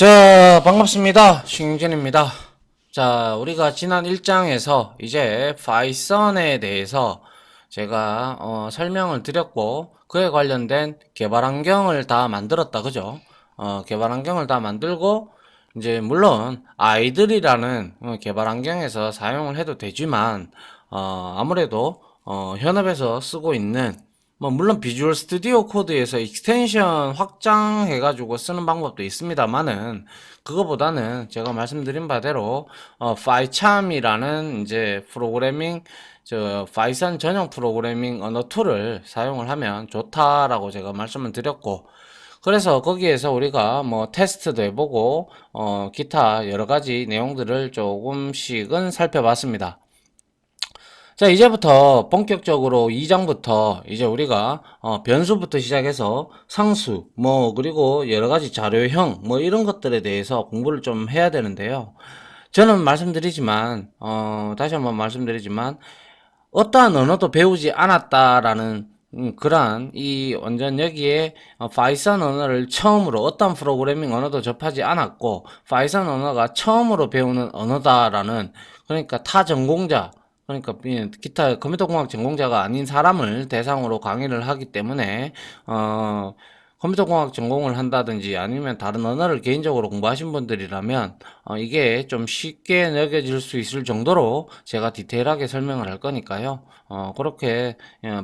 자, 반갑습니다. 신경진입니다. 자, 우리가 지난 1장에서 이제 파이썬에 대해서 제가 설명을 드렸고, 그에 관련된 개발 환경을 다 만들었다, 그죠? 개발 환경을 다 만들고, 이제 물론 아이들이라는 개발 환경에서 사용을 해도 되지만, 아무래도 현업에서 쓰고 있는 물론 비주얼 스튜디오 코드에서 익스텐션 확장해가지고 쓰는 방법도 있습니다만은, 그거보다는 제가 말씀드린 바대로, 파이참이라는 이제 프로그래밍, 파이썬 전용 프로그래밍 언어 툴을 사용을 하면 좋다라고 제가 말씀을 드렸고, 그래서 거기에서 우리가 뭐 테스트도 해보고, 기타 여러 가지 내용들을 조금씩은 살펴봤습니다. 자, 이제부터 본격적으로 2장부터 이제 우리가 변수부터 시작해서 상수, 그리고 여러 가지 자료형, 이런 것들에 대해서 공부를 좀 해야 되는데요. 저는 말씀드리지만, 다시 한번 말씀드리지만, 어떠한 언어도 배우지 않았다라는 그러한 이 완전 여기에 파이썬 언어를 처음으로 어떤 프로그래밍 언어도 접하지 않았고 파이썬 언어가 처음으로 배우는 언어다라는, 그러니까 타 전공자, 그러니까 기타 컴퓨터공학 전공자가 아닌 사람을 대상으로 강의를 하기 때문에 컴퓨터공학 전공을 한다든지 아니면 다른 언어를 개인적으로 공부하신 분들이라면 이게 좀 쉽게 느껴질 수 있을 정도로 제가 디테일하게 설명을 할 거니까요. 그렇게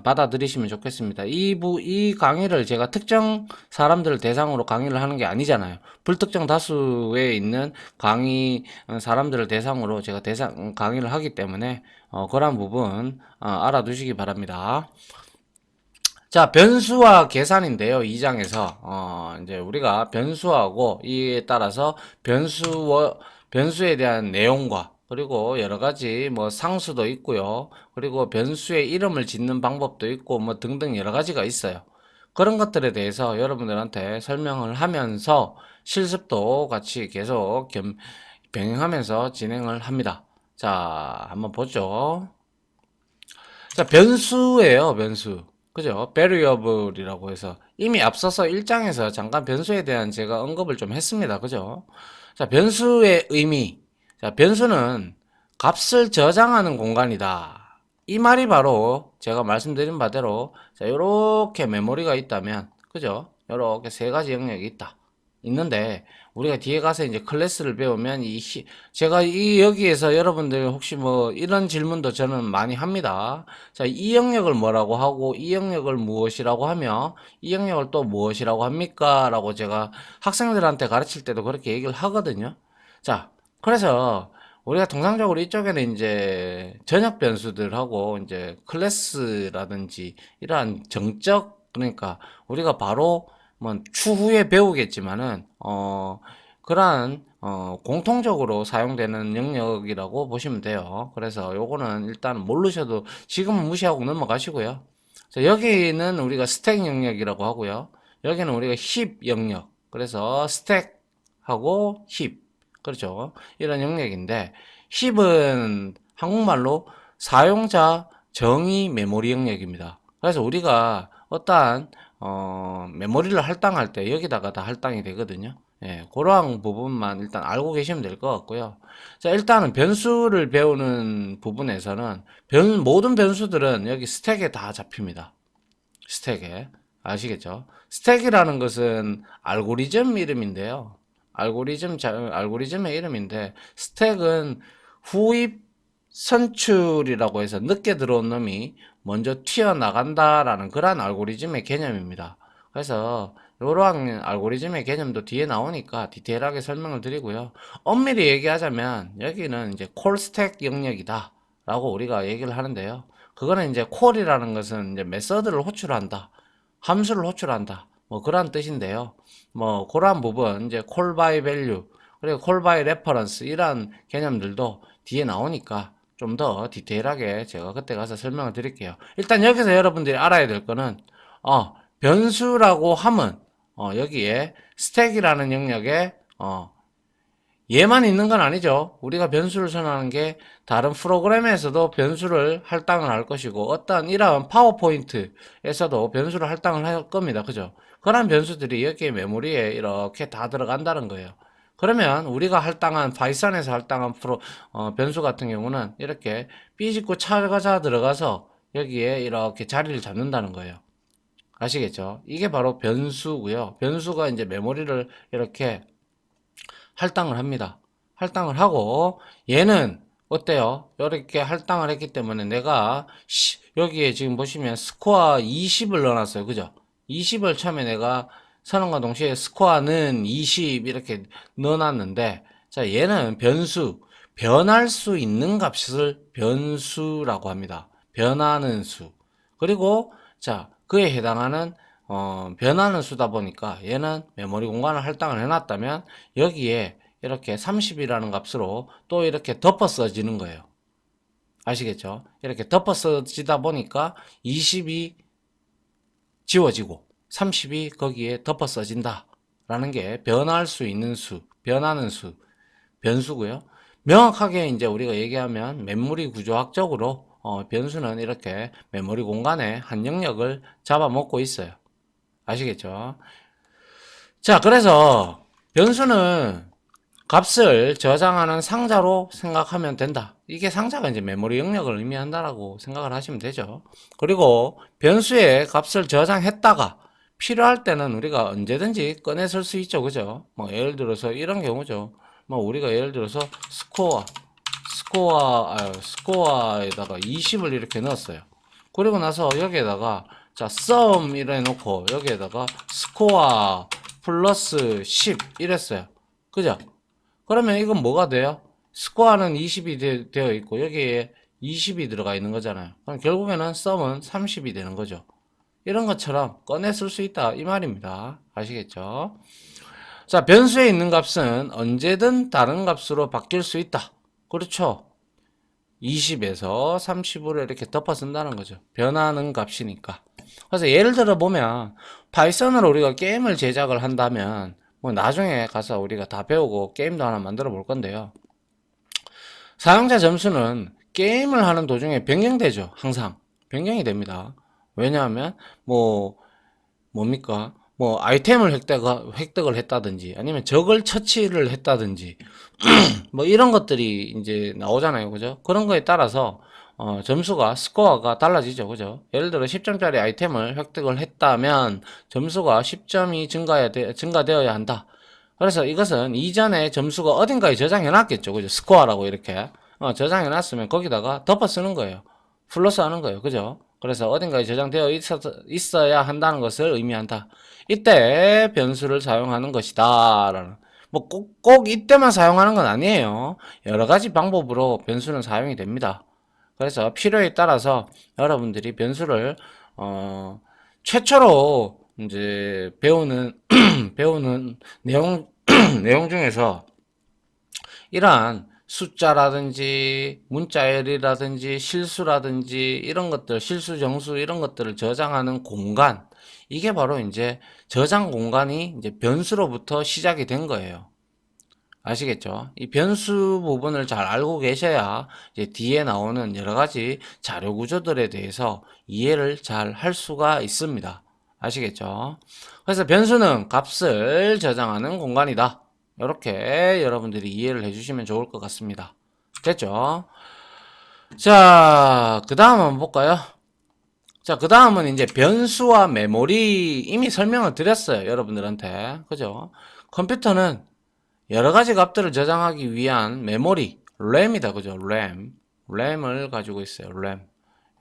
받아들이시면 좋겠습니다. 이 강의를 제가 특정 사람들을 대상으로 강의를 하는 게 아니잖아요. 불특정 다수에 있는 사람들을 대상으로 제가 강의를 하기 때문에 그런 부분 알아두시기 바랍니다. 자, 변수와 계산인데요. 2장에서 이제 우리가 변수하고 이에 따라서 변수에 대한 내용과 그리고 여러 가지 상수도 있고요. 그리고 변수의 이름을 짓는 방법도 있고 등등 여러 가지가 있어요. 그런 것들에 대해서 여러분들한테 설명을 하면서 실습도 같이 계속 병행하면서 진행을 합니다. 자, 한번 보죠. 자, 변수예요, 변수. 그죠? variable이라고 해서 이미 앞서서 1장에서 잠깐 변수에 대한 제가 언급을 좀 했습니다. 그죠? 자, 변수의 의미. 자, 변수는 값을 저장하는 공간이다. 이 말이 바로 제가 말씀드린 바대로, 자, 요렇게 메모리가 있다면, 그죠? 요렇게 세 가지 영역이 있는데, 우리가 뒤에 가서 이제 클래스를 배우면 제가 여기에서 여러분들 혹시 이런 질문도 저는 많이 합니다. 자, 이 영역을 뭐라고 하고 이 영역을 무엇이라고 하며 이 영역을 또 무엇이라고 합니까? 라고 제가 학생들한테 가르칠 때도 그렇게 얘기를 하거든요. 자, 그래서 우리가 통상적으로 이쪽에는 이제 전역 변수들하고 이제 클래스라든지 이러한 정적, 그러니까 우리가 바로 추후에 배우겠지만은 그러한 공통적으로 사용되는 영역이라고 보시면 돼요. 그래서 요거는 일단 모르셔도 지금은 무시하고 넘어가시고요. 자, 여기는 우리가 스택 영역이라고 하고요. 여기는 우리가 힙 영역. 그래서 스택하고 힙. 그렇죠. 이런 영역인데 힙은 한국말로 사용자 정의 메모리 영역입니다. 그래서 우리가 어떠한 메모리를 할당할 때 여기다가 다 할당이 되거든요. 예, 그러한 부분만 일단 알고 계시면 될 것 같고요. 자, 일단은 변수를 배우는 부분에서는 모든 변수들은 여기 스택에 다 잡힙니다. 스택에. 아시겠죠? 스택이라는 것은 알고리즘 이름인데요. 알고리즘의 이름인데, 스택은 후입 선출이라고 해서 늦게 들어온 놈이 먼저 튀어나간다라는 그런 알고리즘의 개념입니다. 그래서 이러한 알고리즘의 개념도 뒤에 나오니까 디테일하게 설명을 드리고요. 엄밀히 얘기하자면 여기는 이제 콜 스택 영역이다 라고 우리가 얘기를 하는데요. 그거는 이제 콜이라는 것은 이제 메서드를 호출한다, 함수를 호출한다, 그런 뜻인데요. 그러한 부분 이제 콜 바이 밸류 그리고 콜 바이 레퍼런스 이런 개념들도 뒤에 나오니까 좀 더 디테일하게 제가 그때 가서 설명을 드릴게요. 일단 여기서 여러분들이 알아야 될 거는 변수라고 함은 여기에 스택이라는 영역에 얘만 있는 건 아니죠. 우리가 변수를 선언하는 게 다른 프로그램에서도 변수를 할당을 할 것이고 어떤 이러한 파워포인트에서도 변수를 할당을 할 겁니다. 그죠? 그런 변수들이 여기 메모리에 이렇게 다 들어간다는 거예요. 그러면 우리가 할당한 파이썬에서 할당한 변수 같은 경우는 이렇게 삐집고 찾아 들어가서 여기에 이렇게 자리를 잡는다는 거예요. 아시겠죠? 이게 바로 변수고요. 변수가 이제 메모리를 이렇게 할당을 합니다. 할당을 하고 얘는 어때요? 이렇게 할당을 했기 때문에 내가 여기에 지금 보시면 스코어 20을 넣어놨어요. 그죠? 20을 처음에 내가 선언과 동시에 스코어는 20 이렇게 넣어놨는데, 자, 얘는 변수, 변할 수 있는 값을 변수라고 합니다. 변하는 수. 그리고 자, 그에 해당하는 변하는 수다 보니까 얘는 메모리 공간을 할당을 해놨다면 여기에 이렇게 30이라는 값으로 또 이렇게 덮어 써지는 거예요. 아시겠죠? 이렇게 덮어 써지다 보니까 20이 지워지고 30이 거기에 덮어 써진다 라는 게 변할 수 있는 수, 변하는 수, 변수고요. 명확하게 이제 우리가 얘기하면 메모리 구조학적으로 변수는 이렇게 메모리 공간에 한 영역을 잡아먹고 있어요. 아시겠죠? 자, 그래서 변수는 값을 저장하는 상자로 생각하면 된다. 이게 상자가 이제 메모리 영역을 의미한다라고 생각을 하시면 되죠. 그리고 변수의 값을 저장했다가 필요할 때는 우리가 언제든지 꺼내 쓸 수 있죠. 그죠? 뭐 예를 들어서 이런 경우죠. 뭐 우리가 예를 들어서 스코어에다가 20을 이렇게 넣었어요. 그리고 나서 여기에다가 자, sum 이래 놓고 여기에다가 스코어 플러스 10 이랬어요. 그죠? 그러면 이건 뭐가 돼요? 스코어는 20이 되어 있고 여기에 20이 들어가 있는 거잖아요. 그럼 결국에는 sum은 30이 되는 거죠. 이런 것처럼 꺼내 쓸 수 있다 이 말입니다. 아시겠죠? 자, 변수에 있는 값은 언제든 다른 값으로 바뀔 수 있다. 그렇죠? 20에서 30으로 이렇게 덮어 쓴다는 거죠. 변하는 값이니까. 그래서 예를 들어 보면 파이썬으로 우리가 게임을 제작을 한다면 뭐 나중에 가서 우리가 다 배우고 게임도 하나 만들어 볼 건데요. 사용자 점수는 게임을 하는 도중에 변경되죠. 항상 변경이 됩니다. 왜냐하면 뭐 뭡니까? 뭐 아이템을 획득을 했다든지 아니면 적을 처치를 했다든지 뭐 이런 것들이 이제 나오잖아요. 그죠? 그런 거에 따라서 점수가 스코어가 달라지죠. 그죠? 예를 들어 10점짜리 아이템을 획득을 했다면 점수가 10점이 증가되어야 한다. 그래서 이것은 이전에 점수가 어딘가에 저장해 놨겠죠. 그죠? 스코어라고 이렇게 저장해 놨으면 거기다가 덮어 쓰는 거예요. 플러스 하는 거예요. 그죠? 그래서 어딘가에 저장되어 있어야 한다는 것을 의미한다. 이때 변수를 사용하는 것이다. 라는. 뭐 꼭 이때만 사용하는 건 아니에요. 여러 가지 방법으로 변수는 사용이 됩니다. 그래서 필요에 따라서 여러분들이 변수를 최초로 이제 배우는 내용 중에서 이러한 숫자라든지 문자열이라든지 실수라든지 이런 것들, 실수 정수 이런 것들을 저장하는 공간, 이게 바로 이제 저장 공간이 이제 변수로부터 시작이 된 거예요. 아시겠죠? 이 변수 부분을 잘 알고 계셔야 이제 뒤에 나오는 여러 가지 자료 구조들에 대해서 이해를 잘 할 수가 있습니다. 아시겠죠? 그래서 변수는 값을 저장하는 공간이다. 이렇게 여러분들이 이해를 해주시면 좋을 것 같습니다. 됐죠? 자, 그 다음 한번 볼까요? 자, 그 다음은 이제 변수와 메모리 이미 설명을 드렸어요. 여러분들한테. 그죠? 컴퓨터는 여러 가지 값들을 저장하기 위한 메모리, 램이다. 그죠? 램을 가지고 있어요. 램.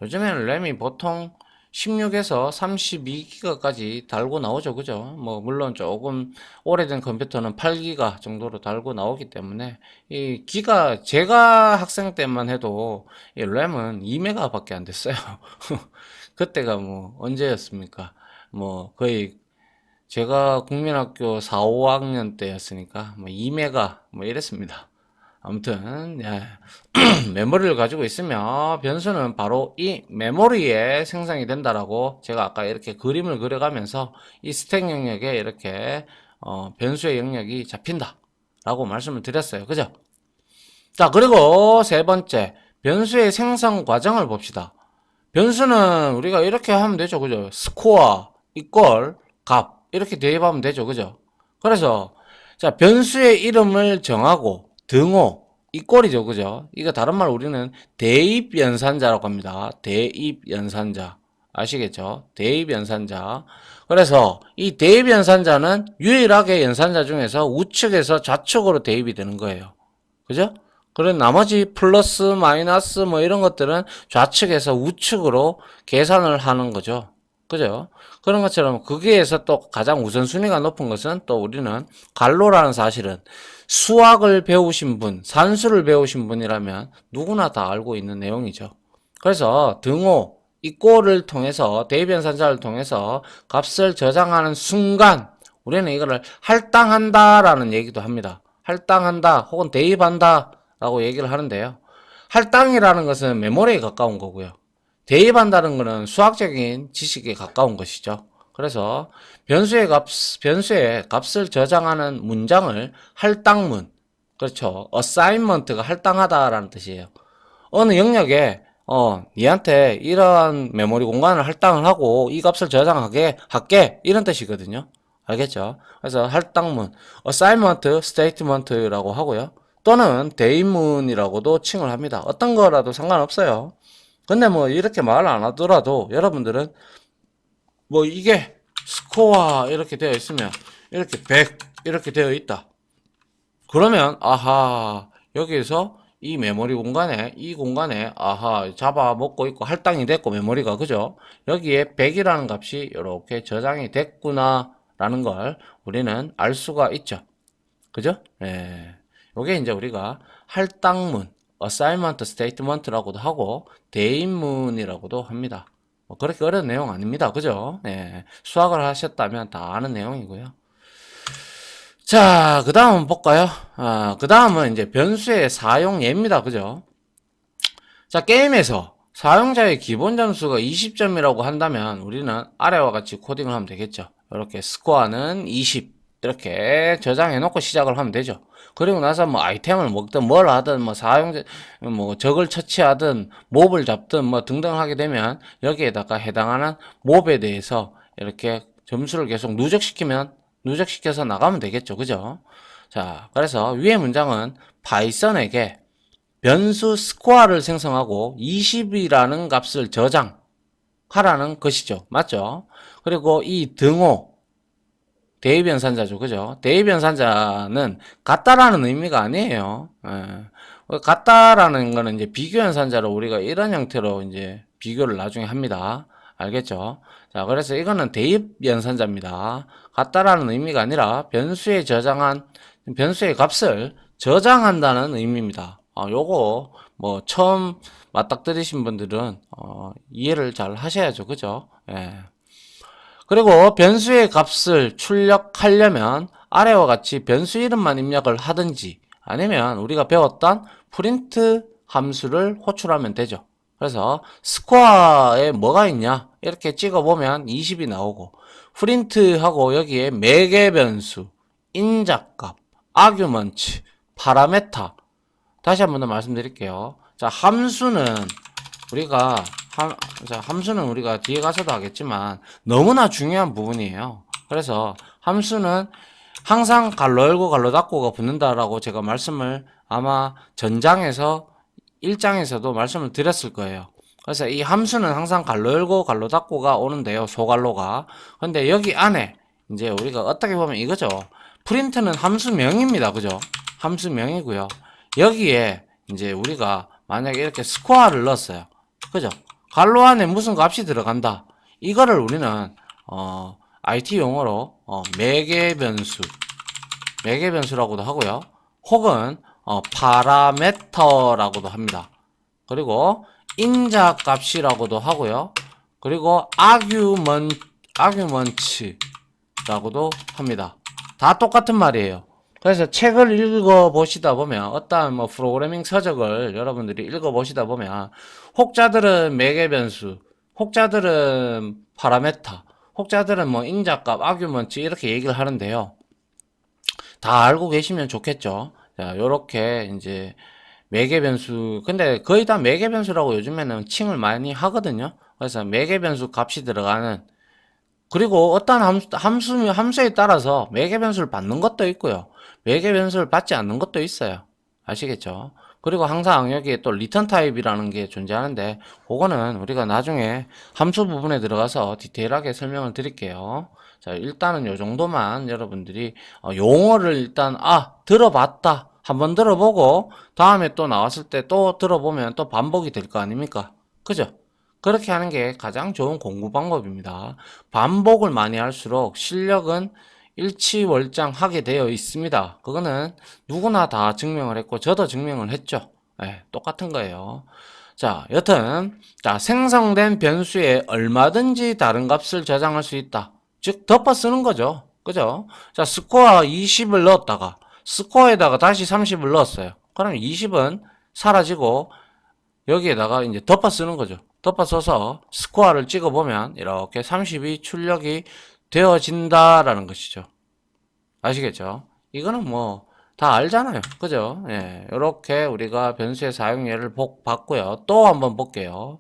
요즘에는 램이 보통 16에서 32기가까지 달고 나오죠. 그죠? 뭐, 물론 조금 오래된 컴퓨터는 8기가 정도로 달고 나오기 때문에, 제가 학생 때만 해도 이 램은 2메가밖에 안 됐어요. 그때가 뭐, 언제였습니까? 뭐, 거의 제가 국민학교 4, 5학년 때였으니까 뭐 2메가 뭐 이랬습니다. 아무튼 예. 메모리를 가지고 있으면 변수는 바로 이 메모리에 생성이 된다라고 제가 아까 이렇게 그림을 그려가면서 이 스택 영역에 이렇게 변수의 영역이 잡힌다 라고 말씀을 드렸어요. 그죠? 자, 그리고 세 번째 변수의 생성 과정을 봅시다. 변수는 우리가 이렇게 하면 되죠. 그죠? 스코어 이퀄 값 이렇게 대입하면 되죠. 그죠? 그래서 자, 변수의 이름을 정하고 등호 이 꼴이죠. 그죠? 이거 다른 말 우리는 대입 연산자라고 합니다. 대입 연산자. 아시겠죠? 대입 연산자. 그래서 이 대입 연산자는 유일하게 연산자 중에서 우측에서 좌측으로 대입이 되는 거예요. 그죠? 그런 나머지 플러스, 마이너스 뭐 이런 것들은 좌측에서 우측으로 계산을 하는 거죠. 그죠? 그런 것처럼 거기에서 또 가장 우선순위가 높은 것은 또 우리는 갈로라는 사실은 수학을 배우신 분, 산수를 배우신 분이라면 누구나 다 알고 있는 내용이죠. 그래서 등호, 이 꼴을 통해서 대입연산자를 통해서 값을 저장하는 순간 우리는 이거를 할당한다라는 얘기도 합니다. 할당한다 혹은 대입한다 라고 얘기를 하는데요. 할당이라는 것은 메모리에 가까운 거고요. 대입한다는 것은 수학적인 지식에 가까운 것이죠. 그래서 변수의 값을 저장하는 문장을 할당문, 그렇죠. assignment가 할당하다라는 뜻이에요. 어느 영역에 니한테 이러한 메모리 공간을 할당을 하고 이 값을 저장하게 할게 이런 뜻이거든요. 알겠죠? 그래서 할당문, assignment statement라고 하고요. 또는 대입문이라고도 칭을 합니다. 어떤 거라도 상관없어요. 근데 뭐 이렇게 말 안 하더라도 여러분들은 뭐 이게 스코어 이렇게 되어 있으면 이렇게 100 이렇게 되어 있다. 그러면 아하 여기에서 이 메모리 공간에 이 공간에 아하 잡아먹고 있고 할당이 됐고 메모리가 그죠? 여기에 100이라는 값이 이렇게 저장이 됐구나 라는 걸 우리는 알 수가 있죠. 그죠? 예. 요게 이제 우리가 할당문, assignment statement라고도 하고 대입문이라고도 합니다. 뭐 그렇게 어려운 내용 아닙니다. 그죠? 예. 수학을 하셨다면 다 아는 내용이고요. 자, 그 다음 볼까요? 그 다음은 이제 변수의 사용 예입니다. 그죠? 자, 게임에서 사용자의 기본 점수가 20점이라고 한다면 우리는 아래와 같이 코딩을 하면 되겠죠. 이렇게 스코어는 20 이렇게 저장해 놓고 시작을 하면 되죠. 그리고 나서 뭐 아이템을 먹든 뭘 하든 뭐 사용자 뭐 적을 처치하든 몹을 잡든 뭐 등등 하게 되면 여기에다가 해당하는 몹에 대해서 이렇게 점수를 계속 누적시켜서 나가면 되겠죠. 그죠? 자, 그래서 위의 문장은 파이썬에게 변수 스코어를 생성하고 20이라는 값을 저장하라는 것이죠. 맞죠? 그리고 이 등호 대입연산자죠. 그죠? 대입연산자는 같다라는 의미가 아니에요. 같다라는 거는 이제 비교연산자로 우리가 이런 형태로 이제 비교를 나중에 합니다. 알겠죠? 자, 그래서 이거는 대입연산자입니다. 같다라는 의미가 아니라 변수의 값을 저장한다는 의미입니다. 요거 뭐 처음 맞닥뜨리신 분들은 이해를 잘 하셔야죠. 그죠? 예. 그리고 변수의 값을 출력하려면 아래와 같이 변수 이름만 입력을 하든지 아니면 우리가 배웠던 프린트 함수를 호출하면 되죠. 그래서 스코어에 뭐가 있냐 이렇게 찍어보면 20이 나오고 프린트하고 여기에 매개 변수, 인자값, 아규먼트, 파라메타 다시 한 번 더 말씀드릴게요. 자, 우리가 함수는 우리가 뒤에 가서도 하겠지만 너무나 중요한 부분이에요. 그래서 함수는 항상 괄호 열고 괄호 닫고가 붙는다라고 제가 말씀을 아마 전장에서 1장에서도 말씀을 드렸을 거예요. 그래서 이 함수는 항상 괄호 열고 괄호 닫고가 오는데요. 소괄호가. 근데 여기 안에 이제 우리가 어떻게 보면 이거죠. 프린트는 함수명입니다. 그죠? 함수명이고요. 여기에 이제 우리가 만약에 이렇게 스코어를 넣었어요. 그죠? 괄호 안에 무슨 값이 들어간다. 이거를 우리는 IT 용어로 매개 변수라고도 하고요. 혹은 파라메터라고도 합니다. 그리고 인자 값이라고도 하고요. 그리고 아규먼츠라고도 합니다. 다 똑같은 말이에요. 그래서 책을 읽어 보시다 보면 어떠한 뭐 프로그래밍 서적을 여러분들이 읽어 보시다 보면 혹자들은 매개 변수, 혹자들은 파라메타, 혹자들은 뭐 인자값, 아규먼트 이렇게 얘기를 하는데요. 다 알고 계시면 좋겠죠. 자, 요렇게 이제 매개 변수, 근데 거의 다 매개 변수라고 요즘에는 칭을 많이 하거든요. 그래서 매개 변수 값이 들어가는 그리고 어떤 함수에 따라서 매개 변수를 받는 것도 있고요. 매개 변수를 받지 않는 것도 있어요. 아시겠죠? 그리고 항상 여기에 또 리턴 타입이라는 게 존재하는데 그거는 우리가 나중에 함수 부분에 들어가서 디테일하게 설명을 드릴게요. 자, 일단은 요 정도만 여러분들이 용어를 일단 들어봤다. 한번 들어보고 다음에 또 나왔을 때 또 들어보면 또 반복이 될 거 아닙니까? 그죠? 그렇게 하는 게 가장 좋은 공부 방법입니다. 반복을 많이 할수록 실력은 일치월장하게 되어 있습니다. 그거는 누구나 다 증명을 했고 저도 증명을 했죠. 네, 똑같은 거예요. 자, 여튼 자, 생성된 변수에 얼마든지 다른 값을 저장할 수 있다. 즉 덮어 쓰는 거죠. 그죠? 자, 스코어 20을 넣었다가 스코어에다가 다시 30을 넣었어요. 그럼 20은 사라지고 여기에다가 이제 덮어 쓰는 거죠. 덮어 써서 스코어를 찍어보면 이렇게 30이 출력이 되어진다라는 것이죠. 아시겠죠? 이거는 뭐 다 알잖아요. 그죠? 예, 이렇게 우리가 변수의 사용 예를 봤고요. 또 한번 볼게요.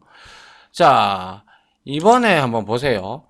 자, 이번에 한번 보세요.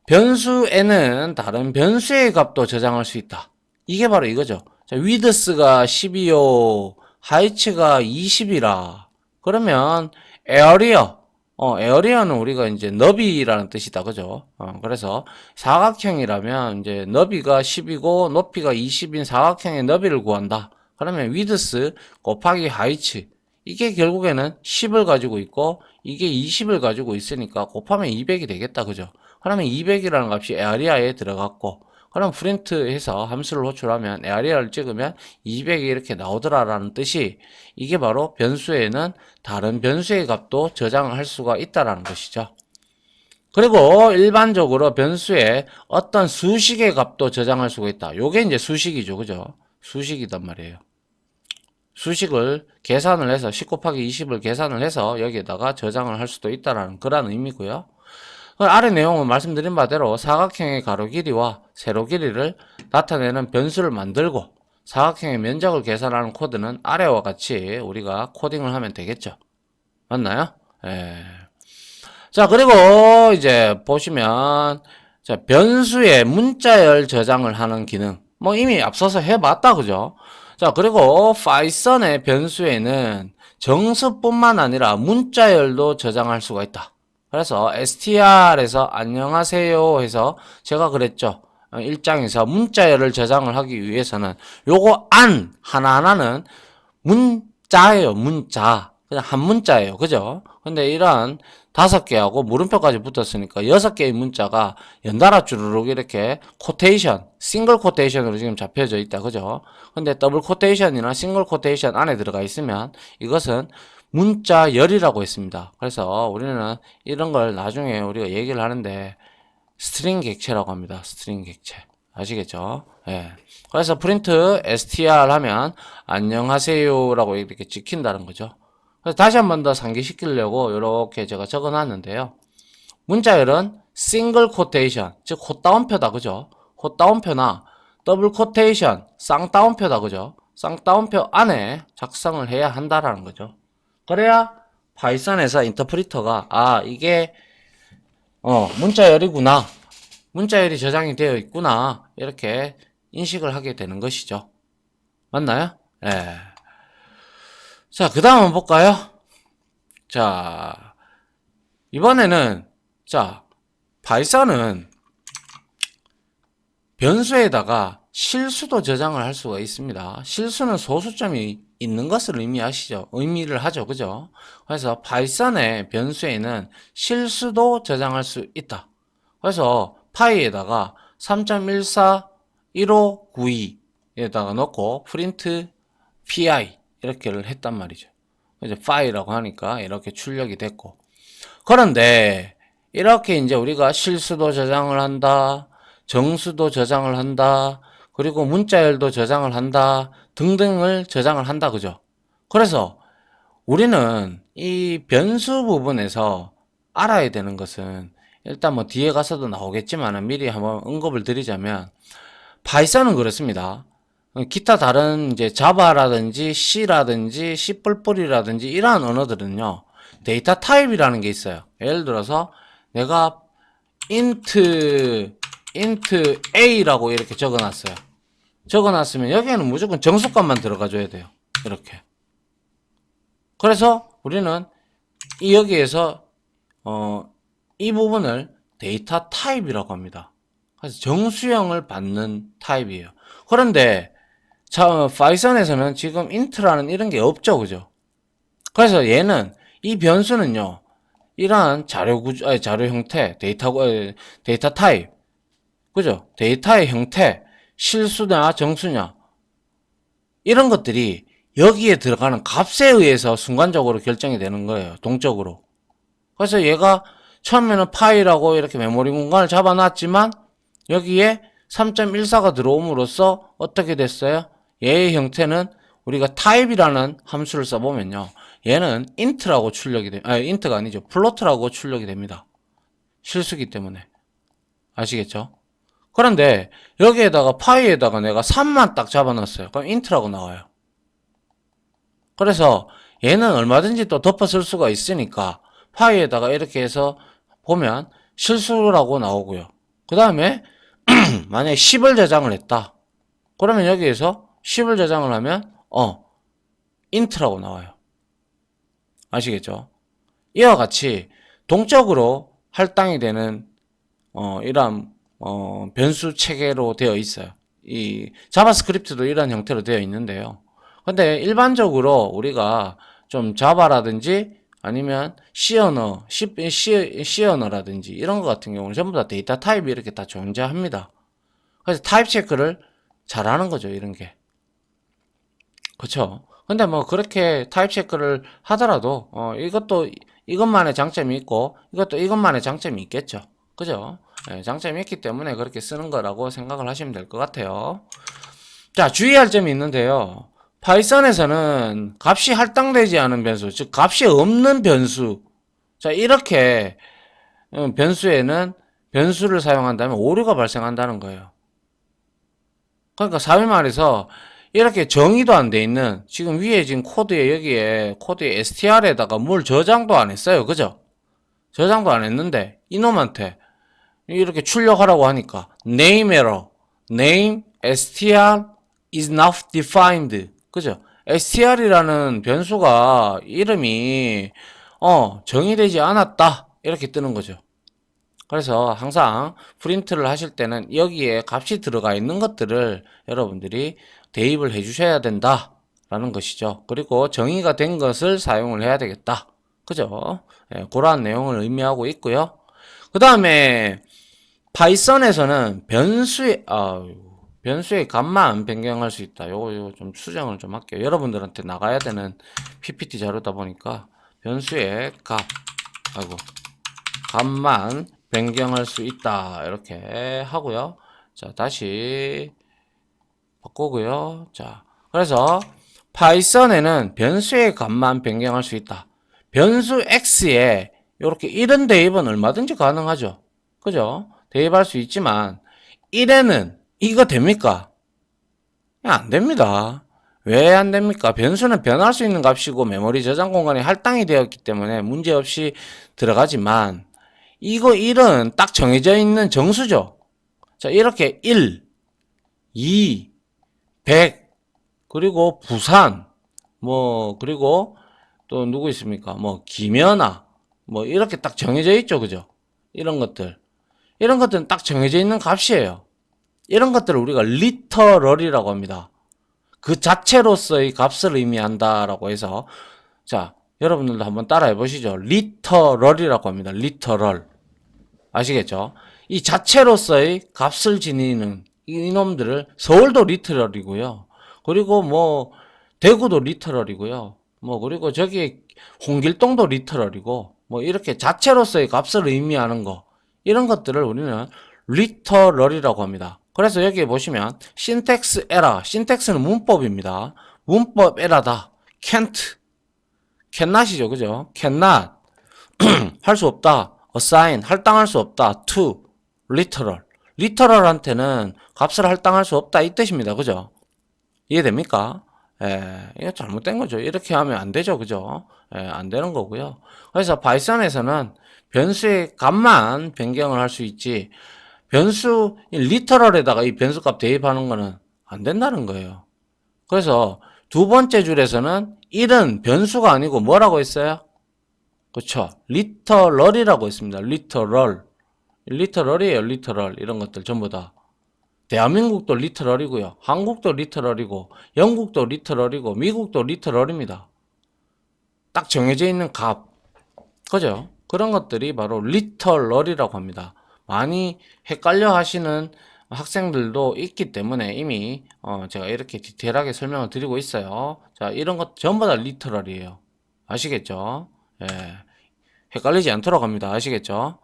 변수에는 다른 변수의 값도 저장할 수 있다. 이게 바로 이거죠. 자, 위드스가 10이요. 하이츠가 20이라. 그러면 에어리어. 에어리어는 우리가 이제 너비라는 뜻이다. 그죠? 그래서 사각형이라면 이제 너비가 10이고 높이가 20인 사각형의 너비를 구한다. 그러면 위드스 곱하기 하이츠. 이게 결국에는 10을 가지고 있고 이게 20을 가지고 있으니까 곱하면 200이 되겠다. 그죠? 그러면 200이라는 값이 에어리어에 들어갔고 그럼 프린트해서 함수를 호출하면 에어리어를 찍으면 200이 이렇게 나오더라라는 뜻이 이게 바로 변수에는 다른 변수의 값도 저장을 할 수가 있다라는 것이죠. 그리고 일반적으로 변수에 어떤 수식의 값도 저장할 수가 있다. 요게 이제 수식이죠. 그죠? 수식이단 말이에요. 수식을 계산을 해서 10 곱하기 20을 계산을 해서 여기에다가 저장을 할 수도 있다라는 그런 의미고요. 아래 내용은 말씀드린 바대로 사각형의 가로 길이와 세로 길이를 나타내는 변수를 만들고 사각형의 면적을 계산하는 코드는 아래와 같이 우리가 코딩을 하면 되겠죠. 맞나요? 예. 자, 그리고 이제 보시면 자, 변수의 문자열 저장을 하는 기능. 뭐 이미 앞서서 해봤다, 그죠? 자, 그리고 파이썬의 변수에는 정수뿐만 아니라 문자열도 저장할 수가 있다. 그래서 str에서 안녕하세요 해서 제가 그랬죠. 1장에서 문자열을 저장을 하기 위해서는 요거 안 하나하나는 문자예요. 문자. 그냥 한 문자예요. 그죠? 근데 이런 5개하고 물음표까지 붙었으니까 6개의 문자가 연달아 주르륵 이렇게 코테이션, 싱글 코테이션으로 지금 잡혀져 있다. 그죠? 근데 더블 코테이션이나 싱글 코테이션 안에 들어가 있으면 이것은 문자열이라고 했습니다. 그래서 우리는 이런 걸 나중에 우리가 얘기를 하는데 스트링 객체라고 합니다. 스트링 객체. 아시겠죠? 예. 그래서 프린트 str 하면 안녕하세요라고 이렇게 찍힌다는 거죠. 그래서 다시 한 번 더 상기시키려고 이렇게 제가 적어 놨는데요. 문자열은 싱글 코테이션, 즉 콧다운표다. 그죠? 콧다운표나 더블 코테이션, 쌍따옴표다. 그죠? 쌍따옴표 안에 작성을 해야 한다라는 거죠. 그래야 파이썬에서 인터프리터가 이게 문자열이구나. 문자열이 저장이 되어 있구나. 이렇게 인식을 하게 되는 것이죠. 맞나요? 예. 자, 그 다음 한번 볼까요? 자, 이번에는, 자, 파이썬은 변수에다가 실수도 저장을 할 수가 있습니다. 실수는 소수점이 있는 것을 의미를 하죠. 그죠? 그래서 파이썬의 변수에는 실수도 저장할 수 있다. 그래서 파이에다가 3.141592에다가 넣고 프린트 pi 이렇게를 했단 말이죠. 이제 파이라고 하니까 이렇게 출력이 됐고. 그런데 이렇게 이제 우리가 실수도 저장을 한다. 정수도 저장을 한다. 그리고 문자열도 저장을 한다. 등등을 저장을 한다. 그죠? 그래서 우리는 이 변수 부분에서 알아야 되는 것은 일단 뭐 뒤에 가서도 나오겠지만 미리 한번 언급을 드리자면 파이썬은 그렇습니다. 기타 다른 이제 자바라든지 C라든지 C++이라든지 이러한 언어들은요. 데이터 타입이라는 게 있어요. 예를 들어서 내가 int a라고 이렇게 적어놨어요. 적어놨으면 여기에는 무조건 정수값만 들어가줘야 돼요. 이렇게. 그래서 우리는 여기에서 이 부분을 데이터 타입이라고 합니다. 그래서 정수형을 받는 타입이에요. 그런데 파이썬에서는 지금 int라는 이런 게 없죠, 그죠? 그래서 얘는 이 변수는요, 이러한 자료 형태, 데이터 타입, 그죠? 데이터의 형태, 실수냐, 정수냐, 이런 것들이 여기에 들어가는 값에 의해서 순간적으로 결정이 되는 거예요. 동적으로. 그래서 얘가 처음에는 파이라고 이렇게 메모리 공간을 잡아놨지만 여기에 3.14가 들어옴으로써 어떻게 됐어요? 얘의 형태는 우리가 타입이라는 함수를 써보면요. 얘는 int라고 출력이 됩니다. 아니, int가 아니죠. 플로트라고 출력이 됩니다. 실수기 때문에. 아시겠죠? 그런데 여기에다가 파이에다가 내가 3만 딱 잡아놨어요. 그럼 int라고 나와요. 그래서 얘는 얼마든지 또 덮어 쓸 수가 있으니까 파이에다가 이렇게 해서 보면 실수라고 나오고요. 그 다음에 만약에 10을 저장을 했다. 그러면 여기에서 10을 저장을 하면 int라고 나와요. 아시겠죠? 이와 같이 동적으로 할당이 되는 이러한 변수 체계로 되어 있어요. 이 자바스크립트도 이런 형태로 되어 있는데요. 근데 일반적으로 우리가 좀 자바라든지 아니면 C 언어라든지 이런 것 같은 경우는 전부 다 데이터 타입이 이렇게 다 존재합니다. 그래서 타입 체크를 잘하는 거죠, 이런 게. 그쵸? 근데 뭐 그렇게 타입 체크를 하더라도 이것만의 장점이 있고 이것만의 장점이 있겠죠. 그죠? 네, 장점이 있기 때문에 그렇게 쓰는 거라고 생각을 하시면 될 것 같아요. 자, 주의할 점이 있는데요. 파이썬에서는 값이 할당되지 않은 변수, 즉 값이 없는 변수. 자, 이렇게 변수에는 변수를 사용한다면 오류가 발생한다는 거예요. 그러니까 사위 말해서 이렇게 정의도 안 돼 있는 지금 위에 지금 여기에 코드에 str에다가 뭘 저장도 안 했어요. 그죠? 저장도 안 했는데 이놈한테 이렇게 출력하라고 하니까 name error, name str is not defined. 그죠? str이라는 변수가 이름이 정의되지 않았다. 이렇게 뜨는 거죠. 그래서 항상 프린트를 하실 때는 여기에 값이 들어가 있는 것들을 여러분들이 대입을 해 주셔야 된다 라는 것이죠. 그리고 정의가 된 것을 사용을 해야 되겠다. 그죠? 예, 그러한 내용을 의미하고 있고요. 그 다음에 파이썬에서는 변수의 값만 변경할 수 있다. 요거 좀 수정을 좀 할게요. 여러분들한테 나가야 되는 PPT 자료다 보니까 변수의 값만 변경할 수 있다. 이렇게 하고요. 자, 다시 바꾸고요. 자, 그래서 파이썬에는 변수의 값만 변경할 수 있다. 변수 x에 이렇게 이런 대입은 얼마든지 가능하죠. 그죠? 대입할 수 있지만 1에는 이거 됩니까? 안 됩니다. 왜 안 됩니까? 변수는 변할 수 있는 값이고 메모리 저장 공간이 할당이 되었기 때문에 문제없이 들어가지만 이거 1은 딱 정해져 있는 정수죠. 자, 이렇게 1, 2, 100, 그리고 부산, 그리고 또 누구 있습니까? 김연아, 이렇게 딱 정해져 있죠. 그죠? 이런 것들은 딱 정해져 있는 값이에요. 이런 것들을 우리가 리터럴이라고 합니다. 그 자체로서의 값을 의미한다라고 해서, 자, 여러분들도 한번 따라해 보시죠. 리터럴이라고 합니다. 리터럴. 아시겠죠? 이 자체로서의 값을 지니는 이놈들을 서울도 리터럴이고요. 그리고 대구도 리터럴이고요. 그리고 저기 홍길동도 리터럴이고, 이렇게 자체로서의 값을 의미하는 거. 이런 것들을 우리는 리터럴이라고 합니다. 그래서 여기에 보시면 신텍스 에러, 신텍스는 문법입니다. 문법 에러다. cannot이죠. 그죠? cannot 할 수 없다. assign 할당할 수 없다. to literal 리터럴한테는 값을 할당할 수 없다 이 뜻입니다. 그죠? 이해됩니까? 이거 잘못된 거죠. 이렇게 하면 안 되죠. 그죠? 안 되는 거고요. 그래서 파이썬에서는 변수의 값만 변경을 할 수 있지, 변수, 리터럴에다가 이 변수값 대입하는 거는 안 된다는 거예요. 그래서 두 번째 줄에서는 1은 변수가 아니고 뭐라고 했어요? 그쵸? 리터럴이라고 했습니다. 리터럴. 리터럴이에요. 리터럴. 이런 것들 전부 다. 대한민국도 리터럴이고요. 한국도 리터럴이고, 영국도 리터럴이고, 미국도 리터럴입니다. 딱 정해져 있는 값. 그죠? 그런 것들이 바로 리터럴이라고 합니다. 많이 헷갈려 하시는 학생들도 있기 때문에 이미 제가 이렇게 디테일하게 설명을 드리고 있어요. 자, 이런 것 전부 다 리터럴이에요. 아시겠죠? 예. 헷갈리지 않도록 합니다. 아시겠죠?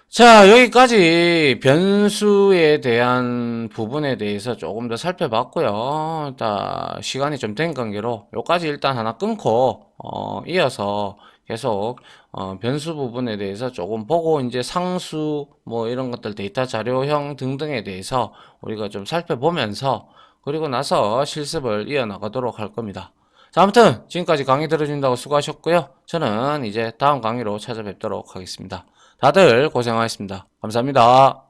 자, 여기까지 변수에 대한 부분에 대해서 조금 더 살펴봤고요. 일단 시간이 좀 된 관계로 여기까지 일단 하나 끊고 이어서 계속 변수 부분에 대해서 조금 보고, 이제 상수 뭐 이런 것들, 데이터 자료형 등등에 대해서 우리가 좀 살펴보면서 그리고 나서 실습을 이어나가도록 할 겁니다. 자, 아무튼 지금까지 강의 들어준다고 수고하셨고요. 저는 이제 다음 강의로 찾아뵙도록 하겠습니다. 다들 고생하셨습니다. 감사합니다.